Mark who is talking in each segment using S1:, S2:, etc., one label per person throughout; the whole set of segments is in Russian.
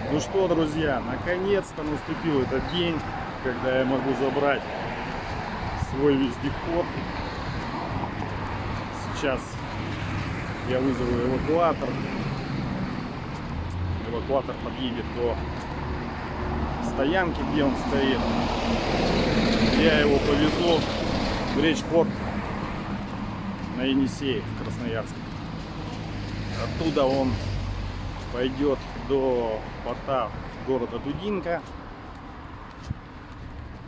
S1: Ну что, друзья, наконец-то наступил этот день, когда я могу забрать свой вездеход. Сейчас я вызову эвакуатор. Эвакуатор подъедет до стоянки, где он стоит. Я его повезу в Речпорт на Енисей, в Красноярск. Оттуда он пойдет до порта города Дудинка.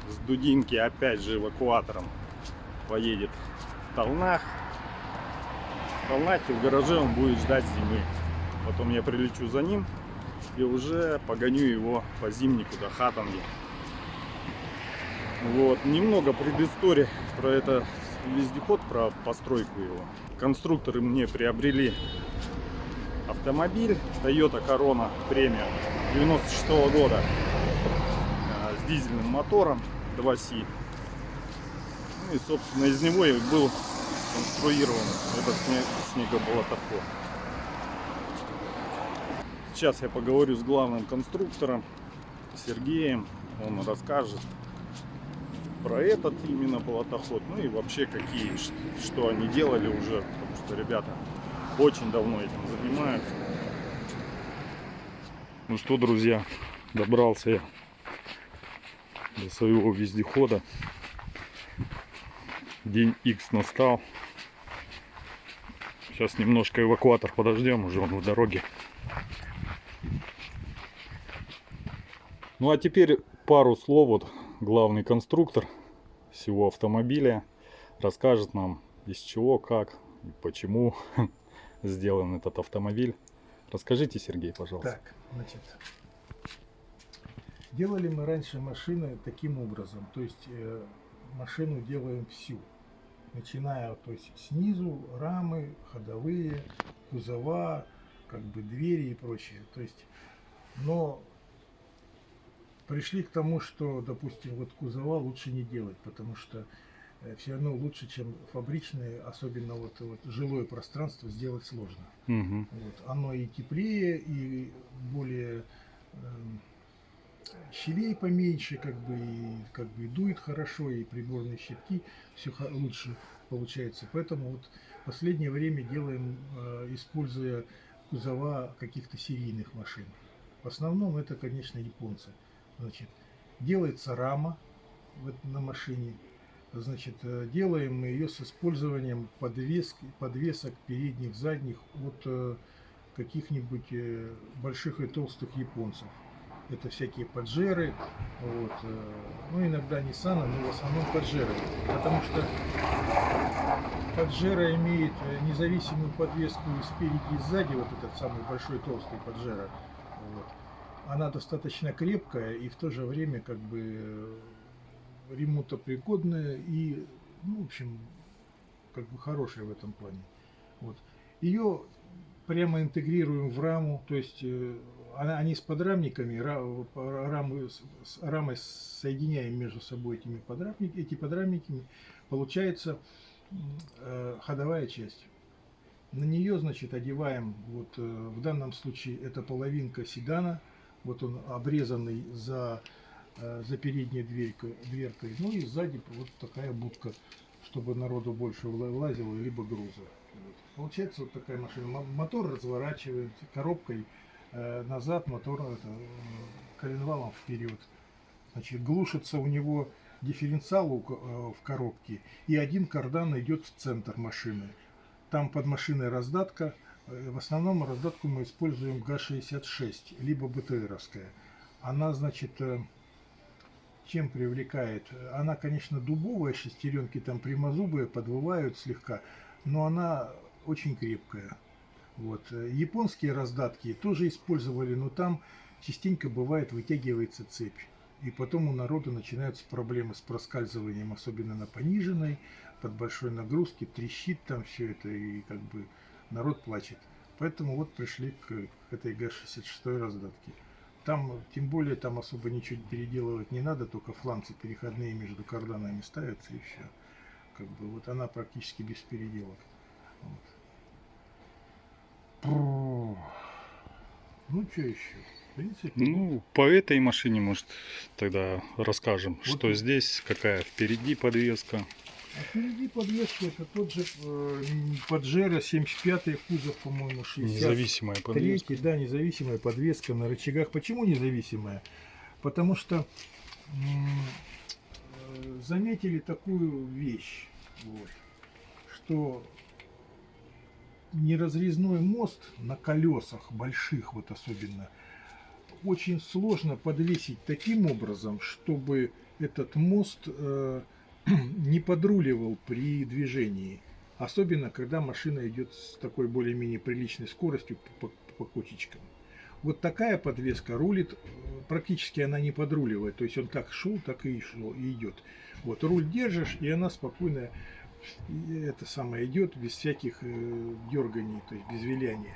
S1: С Дудинки опять же эвакуатором поедет в Талнах. В Талнахе в гараже он будет ждать зимы. Потом я прилечу за ним и уже погоню его по зимнику до Хатанги. Вот, немного предыстории про этот вездеход, про постройку его. Конструкторы мне приобрели автомобиль Toyota Corona Premium 96 года с дизельным мотором 2C. Ну и собственно из него и был сконструирован этот снегоболотоход. Сейчас я поговорю с главным конструктором Сергеем. Он расскажет про этот именно болотоход, ну и вообще какие, что они делали уже, потому что ребята очень давно этим занимаются. Ну что, друзья, добрался я до своего вездехода. День X настал. Сейчас немножко эвакуатор подождем, уже он в дороге. Ну а теперь пару слов. Вот главный конструктор всего автомобиля расскажет нам, из чего, как и почему сделан этот автомобиль. Расскажите, Сергей, пожалуйста.
S2: Так, значит, делали мы раньше машины таким образом, то есть машину делаем всю, начиная, то есть снизу рамы, ходовые, кузова, как бы двери и прочее, то есть, но пришли к тому, что, допустим, вот кузова лучше не делать, потому что все равно лучше, чем фабричные, особенно вот жилое пространство сделать сложно.
S1: Угу.
S2: Вот. Оно и теплее, и более щелей поменьше, как бы и дует хорошо, и приборные щитки все лучше получается. Поэтому вот в последнее время делаем, используя кузова каких-то серийных машин. В основном это, конечно, японцы. Значит, делается рама на машине. Значит, делаем мы ее с использованием подвесок передних, задних от каких-нибудь больших и толстых японцев. Это всякие Паджеры, вот, ну иногда Ниссаны, но в основном Паджеры. Потому что Паджера имеет независимую подвеску и спереди, и сзади, вот этот самый большой толстый Паджера. Вот. Она достаточно крепкая и в то же время как бы ремонтопригодная и, ну, в общем, как бы хорошая в этом плане. Вот. Ее прямо интегрируем в раму, то есть они с подрамниками, рамой соединяем между собой эти подрамники, получается ходовая часть. На нее, значит, одеваем, вот в данном случае это половинка седана, вот он обрезанный за передней дверкой, ну и сзади вот такая будка, чтобы народу больше влазило, либо груза. Вот. Получается вот такая машина. Мотор разворачивает коробкой назад, мотор коленвалом вперед. Значит, глушится у него дифференциал в коробке, и один кардан идет в центр машины. Там под машиной раздатка. В основном раздатку мы используем ГА-66, либо БТРовская. Она, значит, чем привлекает? Она, конечно, дубовая, шестеренки там прямозубые, подвывают слегка, но она очень крепкая. Вот. Японские раздатки тоже использовали, но там частенько бывает вытягивается цепь. И потом у народа начинаются проблемы с проскальзыванием, особенно на пониженной, под большой нагрузки, трещит там все это, и как бы народ плачет. Поэтому вот пришли к этой ГА-66 раздатке. Там, тем более, там особо ничего переделывать не надо, только фланцы переходные между карданами ставятся и все. Как бы вот она практически без переделок. Вот. Ну что еще? принципе,
S1: Ну, по этой машине, может, тогда расскажем,
S2: Вот.
S1: что здесь, какая впереди подвеска.
S2: а впереди подвески это тот же Паджеро 75-й кузов, по-моему, 60.
S1: Независимая подвеска.
S2: Третий, да, независимая подвеска на рычагах. Почему независимая? Потому что заметили такую вещь, вот, что неразрезной мост на колесах больших, вот особенно, очень сложно подвесить таким образом, чтобы этот мост не подруливал при движении. Особенно, когда машина идет с такой более-менее приличной скоростью по кочечкам. Вот такая подвеска рулит, практически она не подруливает. То есть он как шел, так и шел, и идет. Вот руль держишь, и она спокойно это самое идет, без всяких дерганий, то есть без виляния.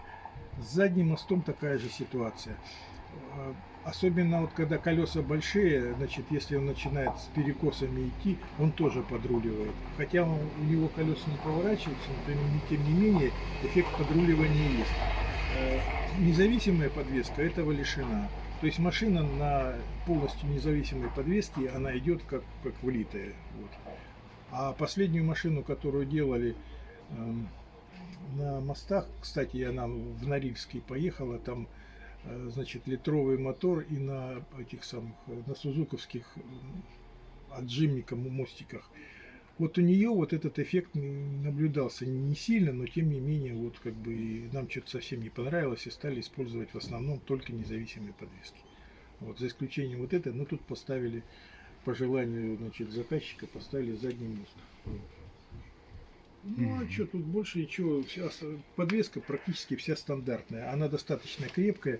S2: С задним мостом такая же ситуация. Особенно вот когда колеса большие, значит, если он начинает с перекосами идти, он тоже подруливает. Хотя у него колеса не поворачиваются, но тем не менее эффект подруливания есть. Независимая подвеска этого лишена. То есть машина на полностью независимой подвеске, она идет как влитая. Вот. А последнюю машину, которую делали на мостах, кстати, она в Норильский поехала, там, значит, литровый мотор, и на этих самых, на сузуковских отжимниках, мостиках. Вот у нее вот этот эффект наблюдался не сильно, но тем не менее, вот как бы нам что-то совсем не понравилось, и стали использовать в основном только независимые подвески. Вот, за исключением вот этой, но тут поставили, по желанию, значит, заказчика, поставили задний мост. Ну а что, тут больше ничего, подвеска практически вся стандартная, она достаточно крепкая.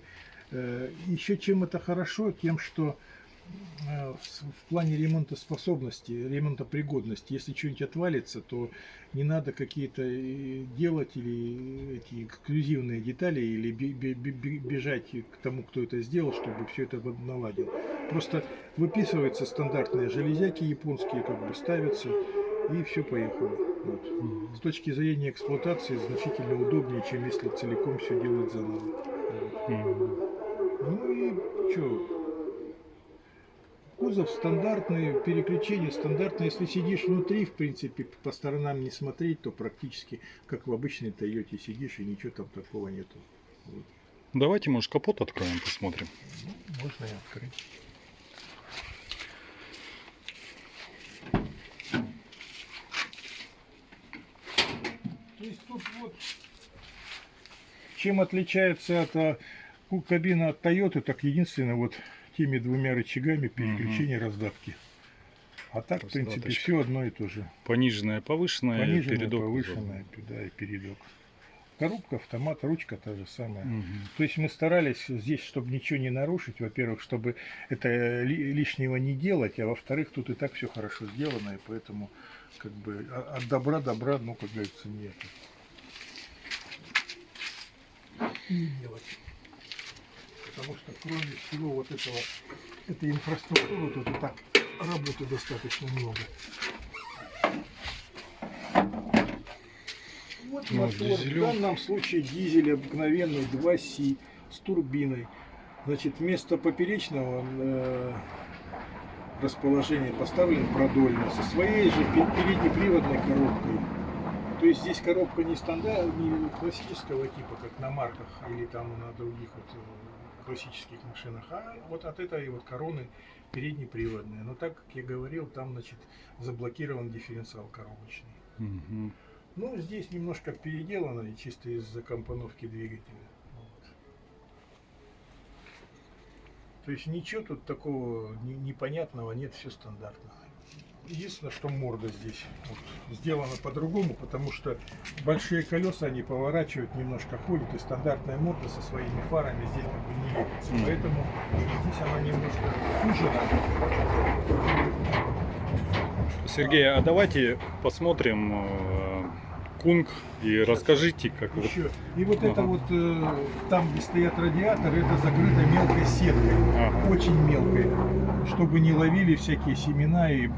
S2: Еще чем это хорошо, тем, что в плане ремонтоспособности, ремонтопригодности, если что-нибудь отвалится, то не надо какие-то делать или эти эксклюзивные детали, или бежать к тому, кто это сделал, чтобы все это наладил. Просто выписываются стандартные железяки японские, как бы ставятся, и все поехало. Вот. С точки зрения эксплуатации значительно удобнее, чем если целиком все делать заново. Вот. Ну и что? Кузов стандартный, переключение стандартное. Если сидишь внутри, в принципе, по сторонам не смотреть, то практически как в обычной Тойоте сидишь, и ничего там такого нету. Вот.
S1: Давайте, может, капот откроем, посмотрим.
S2: Ну, можно и открыть. То есть тут вот чем отличается от кабина от Toyota, так единственное вот теми двумя рычагами переключения раздатки. А так, в принципе,
S1: Раздаточка.
S2: все одно и то же.
S1: Пониженная, повышенная,
S2: Пониженная,
S1: передок.
S2: повышенная, да, и передок. Коробка, автомат, ручка та же самая.
S1: Угу.
S2: То есть мы старались здесь, чтобы ничего не нарушить, во-первых, чтобы это лишнего не делать, а во-вторых, тут и так все хорошо сделано, и поэтому как бы от добра, ну, как говорится, нет. Не делать. Потому что кроме всего вот этого, этой инфраструктуры, тут и так работы достаточно много. Вот
S1: Ну,
S2: мотор, в
S1: дизелек.
S2: данном случае дизель обыкновенный 2Си с турбиной. Значит, вместо поперечного расположения поставлен продольный со своей же переднеприводной коробкой. То есть здесь коробка не не классического типа, как на марках или там на других вот классических машинах, а вот от этой вот короны переднеприводная. Но так, как я говорил, там, значит, заблокирован дифференциал коробочный.
S1: Угу.
S2: Ну, здесь немножко переделано, и чисто из-за компоновки двигателя. Вот. То есть ничего тут такого непонятного нет, все стандартно. Единственное, что морда здесь вот сделана по-другому, потому что большие колеса, они поворачивают, немножко ходят, и стандартная морда со своими фарами здесь как бы не лепится. Поэтому здесь она немножко сужена.
S1: Сергей, а давайте посмотрим Кунг и расскажите, как вот.
S2: Еще. И вот это
S1: Ага.
S2: вот там, где стоят радиаторы, это закрыто мелкой сеткой,
S1: Ага.
S2: очень мелкой, чтобы не ловили всякие семена и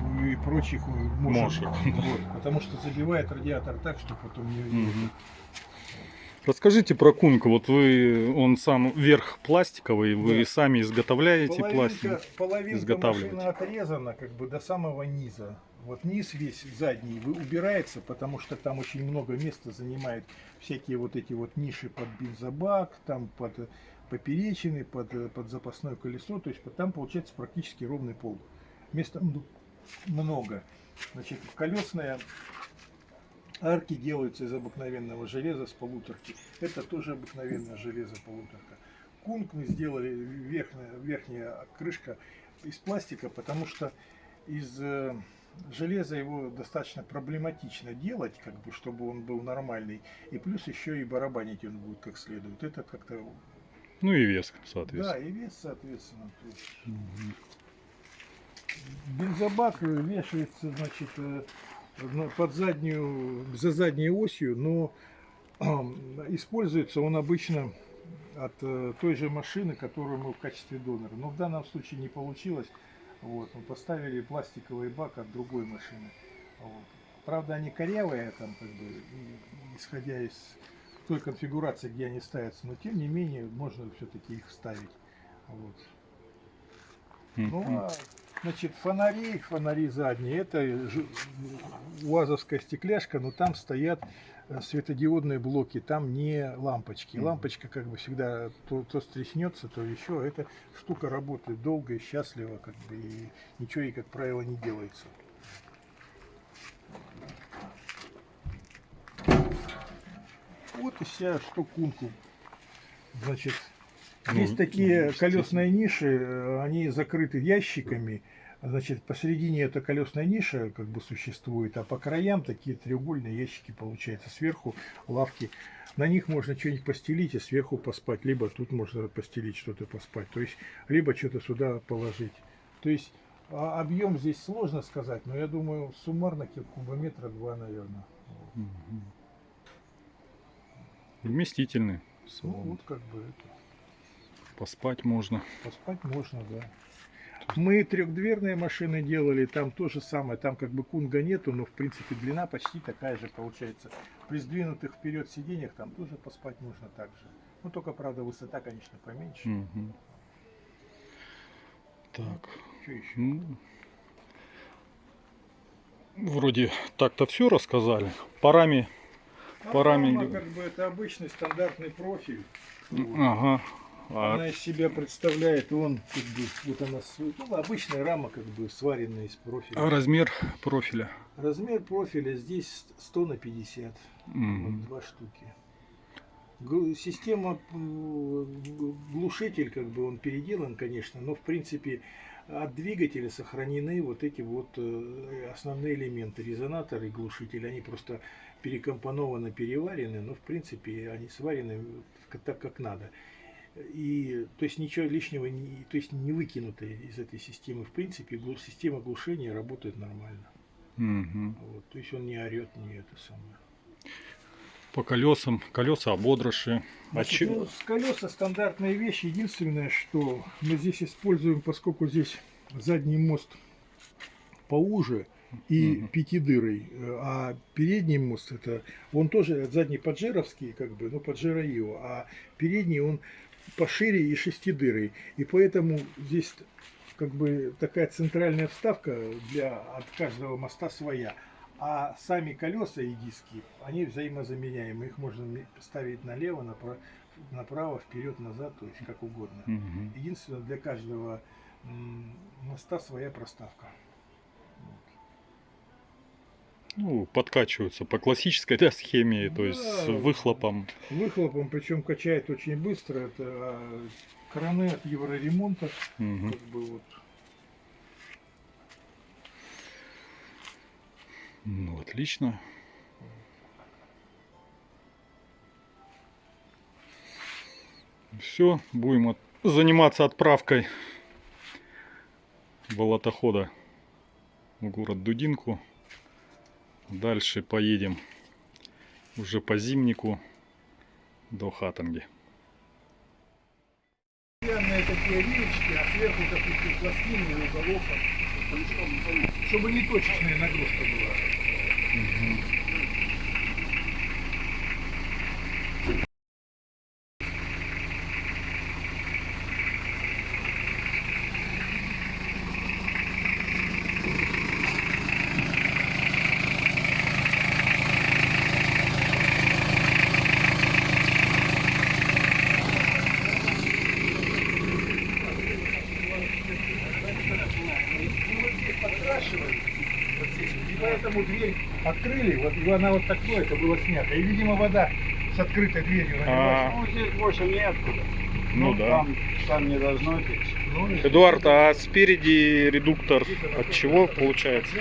S2: прочих мошек.
S1: Мошек.
S2: Вот, потому что забивает радиатор так, что потом не.
S1: Мгм. Расскажите про Кунг. Вот он сам верх пластиковый, вы
S2: Да.
S1: сами изготовляете пластик?
S2: Половинка
S1: изготавливаете.
S2: машины отрезана как бы до самого низа. Вот низ весь задний убирается, потому что там очень много места занимает всякие вот эти вот ниши под бензобак, там под поперечины, под запасное колесо. То есть там получается практически ровный пол. Места много. Значит, колесная арки делаются из обыкновенного железа с полуторки. Это тоже обыкновенное железо полуторка. Кунг мы сделали, верхняя крышка из пластика, потому что из железа его достаточно проблематично делать, как бы, чтобы он был нормальный. И плюс еще и барабанить он будет как следует. Это как-то...
S1: Ну и вес,
S2: Да,
S1: соответственно.
S2: и вес, соответственно. То есть бензобак вешается, значит, за задней осью, но используется он обычно от той же машины, которую мы в качестве донора. Но в данном случае не получилось. Вот, мы поставили пластиковый бак от другой машины. Вот. Правда, они корявые, там, как бы, исходя из той конфигурации, где они ставятся, но тем не менее можно все-таки их вставить. Вот. Ну, а, значит, фонари задние, это УАЗовская стекляшка, но там стоят светодиодные блоки, там не лампочки. Лампочка как бы всегда то стреснется, то еще. Эта штука работает долго и счастливо, как бы, и ничего ей, как правило, не делается. Вот и вся штукунку. Значит, есть такие колесные ниши, они закрыты ящиками. Значит, посередине эта колесная ниша как бы существует, а по краям такие треугольные ящики получаются. Сверху лавки. На них можно что-нибудь постелить и сверху поспать. Либо тут можно постелить что-то поспать. То есть, либо что-то сюда положить. То есть, объем здесь сложно сказать, но я думаю, суммарно кубометра 2, наверное.
S1: Вместительный.
S2: Ну, вот как бы это.
S1: Поспать можно.
S2: Поспать можно, да. Мы трехдверные машины делали, там то же самое, там как бы Кунга нету, но в принципе длина почти такая же получается. При сдвинутых вперед сиденьях там тоже поспать можно так же. Ну только, правда, высота, конечно, поменьше.
S1: Так.
S2: Что еще?
S1: Ну, вроде так-то все рассказали. Парами.
S2: Рама, как бы, это обычный стандартный профиль.
S1: Ага.
S2: Она из себя представляет, он как бы, вот она, ну, обычная рама, как бы, сваренная из профиля.
S1: А размер профиля?
S2: Размер профиля здесь 100 на 50. Вот, 2 штуки. Система глушитель, как бы, он переделан, конечно, но в принципе от двигателя сохранены вот эти вот основные элементы. Резонатор и глушитель, они просто перекомпонованы, переварены, но в принципе они сварены так, как надо. И то есть ничего лишнего то есть не выкинуто из этой системы. В принципе, система глушения работает нормально. Вот, то есть он не орет, не это самое.
S1: По колесам. Колеса ободрыши.
S2: Значит, ну, с колеса стандартная вещь. Единственное, что мы здесь используем, поскольку здесь задний мост поуже и пятидырый, а передний мост это он тоже задний поджеровский, как бы, ну поджера Ио, а передний он пошире и шестидырый. И поэтому здесь как бы такая центральная вставка от каждого моста своя. А сами колеса и диски, они взаимозаменяемы. Их можно ставить налево, направо, вперед, назад, то есть как угодно. Единственное, для каждого моста своя проставка.
S1: Ну, подкачиваются по классической, да, схеме, то есть с выхлопом.
S2: Выхлопом, причем качает очень быстро. Это краны от Евроремонта. Как бы вот.
S1: Ну, отлично. Все, будем заниматься отправкой болотохода в город Дудинку. Дальше поедем уже по Зимнику до Хатанги.
S2: Деревянные такие вилочки, а сверху, допустим, пластины и уголок, чтобы не точечная нагрузка была. поэтому дверь открыли, вот и она вот такое, это было снято. И, видимо, вода с открытой дверью наливалась.
S3: Ну, здесь больше неоткуда.
S1: Ну да.
S3: Там не должно течь.
S2: Ну, и-
S1: Эдуард, а спереди редуктор от чего получается?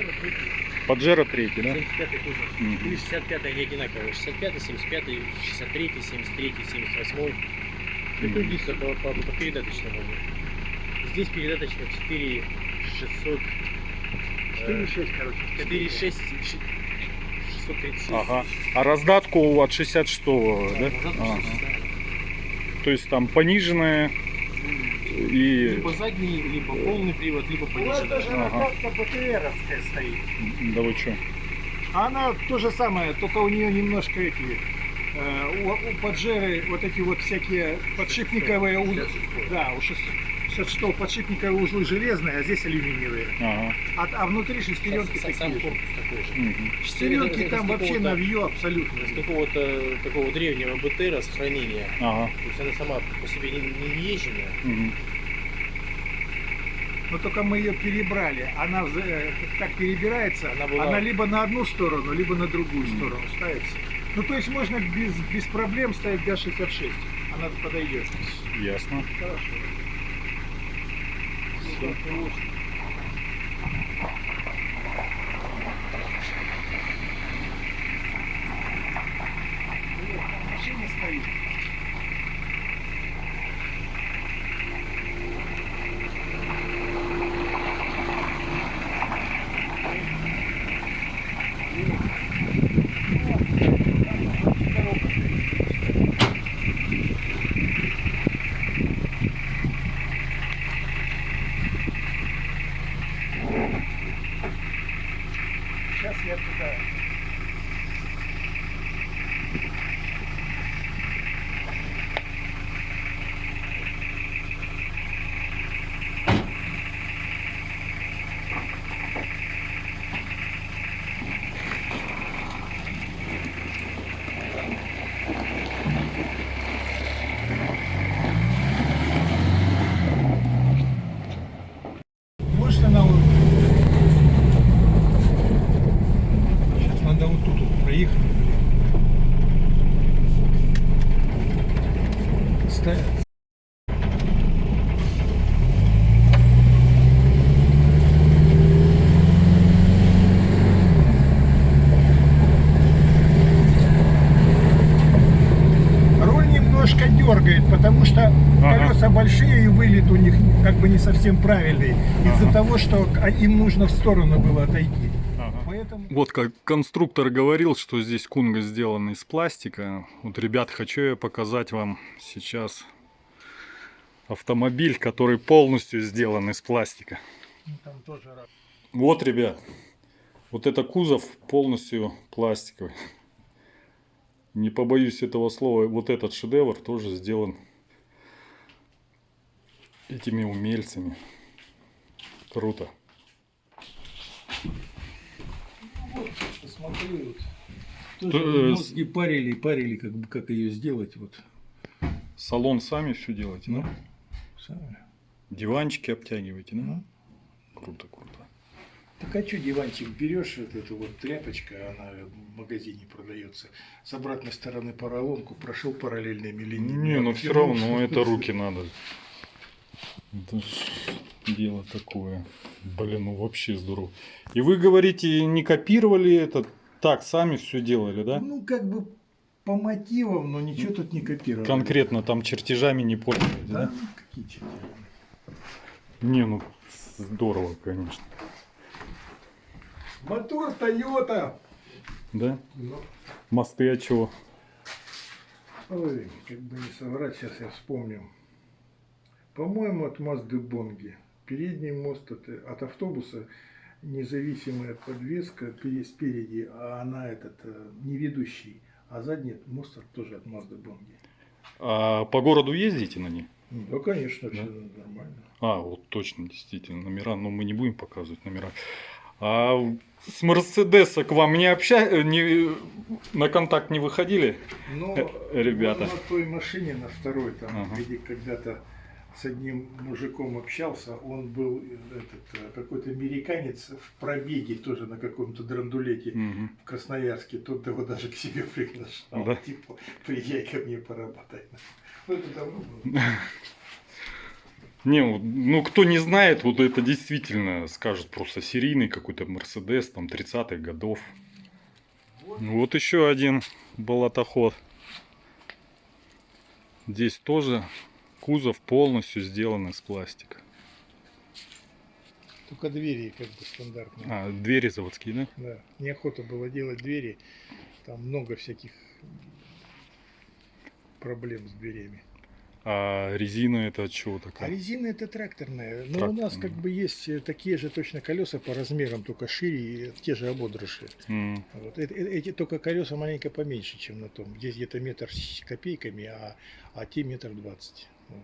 S1: Паджеро 3, да?
S4: 75-й кузов.
S1: Мгм.
S4: Или 65-й, они одинаковые. 65-й, 75-й, 63-й, 73-й, 78-й. Это
S1: Мгм.
S4: единственное по передаточному. Здесь передаточно 4600.
S2: 4,6, короче.
S4: 4,6, 636.
S1: Ага. А раздатку от 66-го, да?
S4: назад
S1: Ага.
S4: 66, да.
S1: То есть там пониженная и...
S4: Либо задний, либо полный привод, либо
S2: У вас
S4: пониженный.
S2: даже
S1: Ага.
S2: раздатка БТРовская стоит.
S1: Да вы чё?
S2: Она то же самое, только у нее немножко эти... у Паджеры вот эти вот всякие подшипниковые узлы. Да, у 66-го подшипниковые узлы железные, а здесь алюминиевые.
S1: Ага.
S2: А внутри шестеренки
S4: Сам
S2: такие же.
S4: корпус такой же.
S1: Мгм.
S2: Шестеренки
S4: Это
S2: там
S4: с
S2: вообще
S4: какого-то-
S2: навье абсолютно.
S4: С какого-то такого древнего БТРа с хранения.
S1: Ага.
S4: То есть она сама по себе не езженная.
S1: Мгм.
S2: Но только мы ее перебрали. Она как перебирается,
S4: Она
S2: она,
S4: была-
S2: либо на одну сторону, либо на другую сторону ставится. Ну то есть можно без проблем ставить ГАЗ-66. Она подойдет.
S1: Ясно.
S2: Хорошо.
S1: Всё.
S2: Машина стоит. Сейчас я туда. Может она вот... Сейчас надо вот тут вот проехать. Ставят. Руль немножко дергает, потому что колеса большие и вылет у них как бы не совсем правильный. Из-за
S1: Ага.
S2: того, что им нужно в сторону было отойти.
S1: Ага.
S2: Поэтому...
S1: Вот как конструктор говорил, что здесь кунга сделана из пластика. Вот, ребят, хочу я показать вам сейчас автомобиль, который полностью сделан из пластика.
S2: Ну, там тоже рад.
S1: Вот, ребят, вот это кузов полностью пластиковый. Не побоюсь этого слова, вот этот шедевр тоже сделан этими умельцами. Круто.
S2: Вот, посмотри, вот.
S1: То
S2: Тоже
S1: есть-
S2: мозги парили, парили, как ее сделать. Вот.
S1: Салон сами все делаете, да?
S2: Сами.
S1: Диванчики обтягиваете, да?
S2: Ну.
S1: Круто, круто.
S2: Так а что диванчик берешь, вот эту вот тряпочка, она в магазине продается, с обратной стороны поролонку, прошел параллельными линиями.
S1: Не, ну все
S2: обтянул.
S1: равно это руки надо. Это ж дело такое. Блин, ну вообще здорово. И вы говорите, не копировали это, так сами все делали, да?
S2: Ну, как бы по мотивам, но ничего тут не копировали.
S1: Конкретно там чертежами не пользовались,
S2: Да?
S1: да?
S2: Какие чертежи?
S1: Не, ну здорово, конечно.
S2: Мотор Toyota.
S1: Да?
S2: Ну,
S1: Мосты от чего?
S2: ой, как бы не соврать, сейчас я вспомню. По-моему, от Мазды Бонги. Передний мост от автобуса, независимая подвеска спереди, а она не ведущий. А задний мост тоже от Мазды Бонги.
S1: А по городу ездите на ней?
S2: Да, конечно,
S1: Да?
S2: все нормально.
S1: А, вот точно, действительно, номера, но мы не будем показывать номера. А с Мерседеса к вам на контакт не выходили?
S2: Но
S1: Ребята.
S2: на той машине, на второй, там,
S1: Ага.
S2: где когда-то с одним мужиком общался, он был какой-то американец в пробеге тоже на каком-то драндулете
S1: Мгм.
S2: в Красноярске, тот его даже к себе приглашал,
S1: Да?
S2: типа, приезжай ко мне поработать. Ну, это давно было.
S1: Не, ну кто не знает, вот это действительно скажут просто серийный какой-то Мерседес, там 30-х годов. Ну, вот еще один болотоход. Здесь тоже кузов полностью сделан из пластика.
S2: Только двери как бы стандартные.
S1: А, двери заводские, да?
S2: Да. Неохота было делать двери, там много всяких проблем с дверями.
S1: А резина это от чего
S2: А
S1: такая?
S2: резина это тракторная. Но у нас
S1: Тракторная.
S2: как бы есть такие же точно колеса по размерам, только шире и те же ободрыши.
S1: М.
S2: Вот. Эти только колеса маленько поменьше, чем на том. Здесь где-то метр с копейками, а те метр 20. Вот.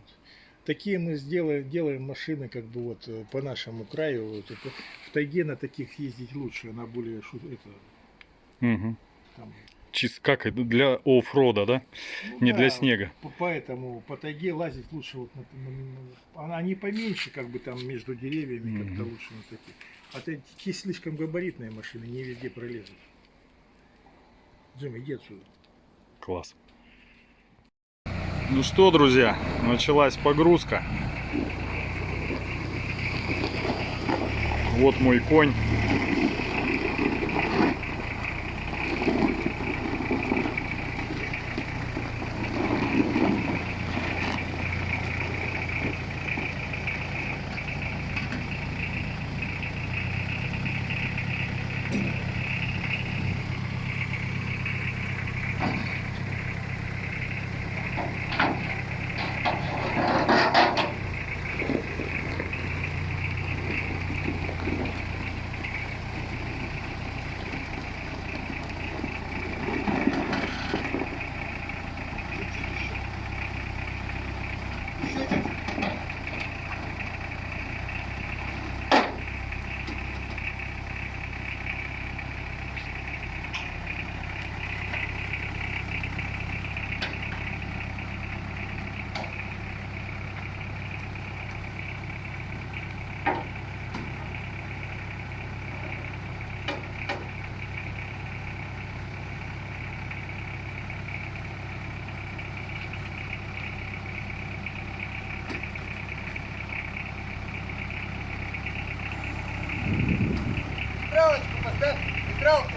S2: Такие мы делаем машины как бы вот по нашему краю. Вот. В тайге на таких ездить лучше, она более
S1: Мгм.
S2: там,
S1: Как это для оффрода, да?
S2: ну
S1: Не для
S2: да,
S1: снега.
S2: Поэтому по тайге лазить лучше вот они поменьше, как бы там между деревьями, как-то
S1: Мгм.
S2: лучше на такие. А такие слишком габаритные машины, не везде пролезут. Джим, иди отсюда.
S1: Класс. Ну что, друзья, началась погрузка. Вот мой конь.
S5: Нейтралочку поставь, нейтралку.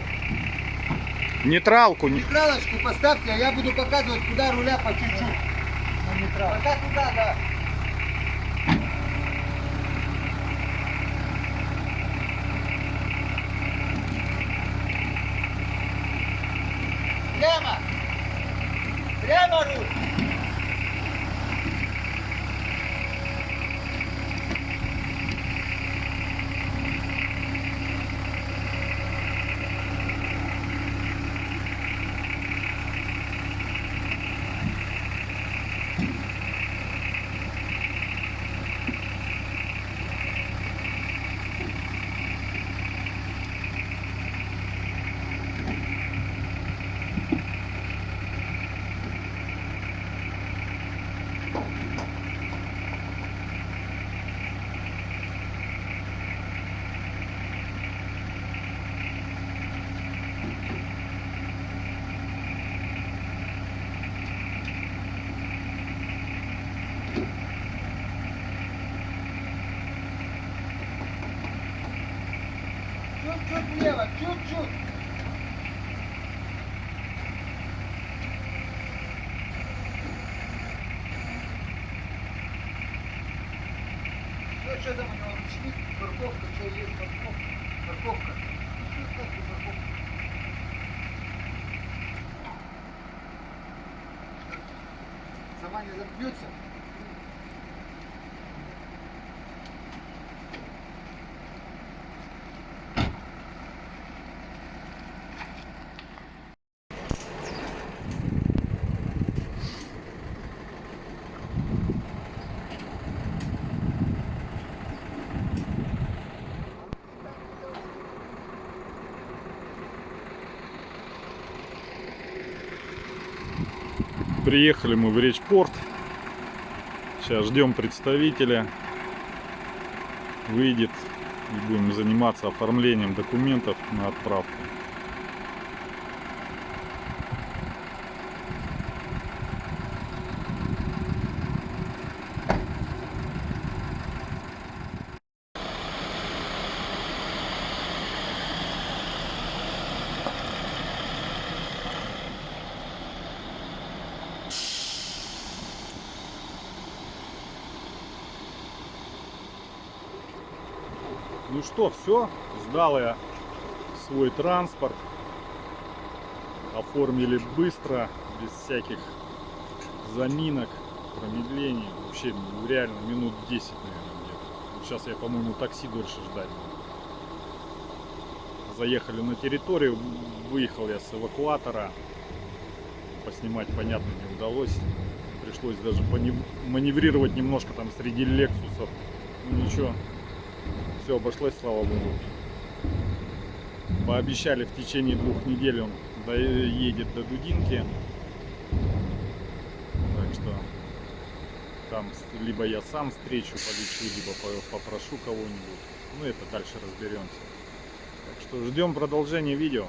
S1: Нейтралку.
S5: Нейтралочку поставьте, а я буду показывать, куда руля по чуть-чуть. На нейтрал. Пока туда, да. Прямо. Прямо руль. Чуть-чуть влево, чуть-чуть. Ну, что там у него ручник, парковка, что есть парковка. Парковка. Ну, что такое парковка? Сама не замкнется.
S1: Приехали мы в Речпорт. Сейчас ждем представителя. Выйдет и будем заниматься оформлением документов на отправку. Ну что, все, сдал я свой транспорт, оформили быстро, без всяких заминок, промедлений, вообще реально минут 10, наверное, где-то. Сейчас я, по-моему, такси дольше ждать буду. Заехали на территорию, выехал я с эвакуатора, поснимать, понятно, не удалось, пришлось даже маневрировать немножко там среди лексусов, ну ничего. Все обошлось, слава богу. Пообещали в течение 2 недель он доедет до Дудинки. Так что там либо я сам встречу, полечу, либо попрошу кого-нибудь. Ну это дальше разберемся. Так что ждем продолжения видео.